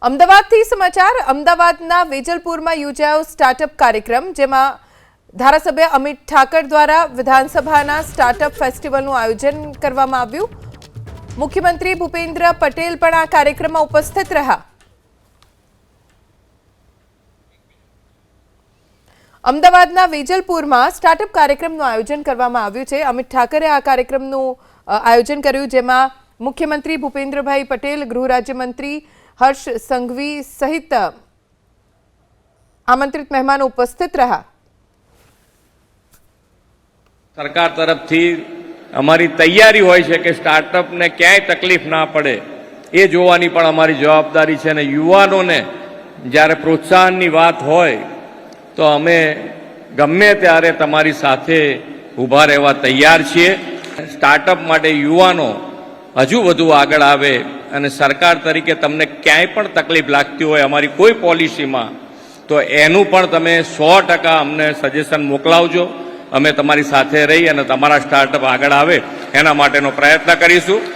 અમદાવાદથી સમાચાર અમદાવાદના વેજલપુરમાં યોજાયો સ્ટાર્ટઅપ કાર્યક્રમ જેમાં ધારાસભ્ય અમિત ઠાકર દ્વારા વિધાનસભાના સ્ટાર્ટઅપ ફેસ્ટિવલનું આયોજન કરવામાં આવ્યું। મુખ્યમંત્રી ભૂપેન્દ્ર પટેલ પણ આ કાર્યક્રમમાં ઉપસ્થિત રહ્યા। અમદાવાદના વેજલપુરમાં સ્ટાર્ટઅપ કાર્યક્રમનું આયોજન કરવામાં આવ્યું છે। અમિત ઠાકરે આ કાર્યક્રમનું આયોજન કર્યું જેમાં મુખ્યમંત્રી ભૂપેન્દ્રભાઈ પટેલ, ગૃહ રાજ્યમંત્રી हर्ष संघवी सहित आमंत्रित मेहमानों उपस्थित रहा। सरकार तरफ थी अमारी तैयारी होय छे के स्टार्टअप ने क्यांय तकलीफ ना पड़े ए जोवानी पण अमारी जवाबदारी छे ने युवानोने ज्यारे प्रोत्साहननी वात होय तो अमे गमे त्यारे तमारी साथे उभा रहेवा तैयार छीए। स्टार्टअप माटे युवानो हजू वधु आगळ आवे અને સરકાર તરીકે તમને ક્યાંય પણ તકલીફ લાગતી હોય અમારી કોઈ પોલિસીમાં તો એનું પણ તમે 100% અમને સજેશન મોકલાવજો। અમે તમારી સાથે રહી અને તમારા સ્ટાર્ટઅપ આગળ આવે એના માટેનો પ્રયત્ન કરીશું।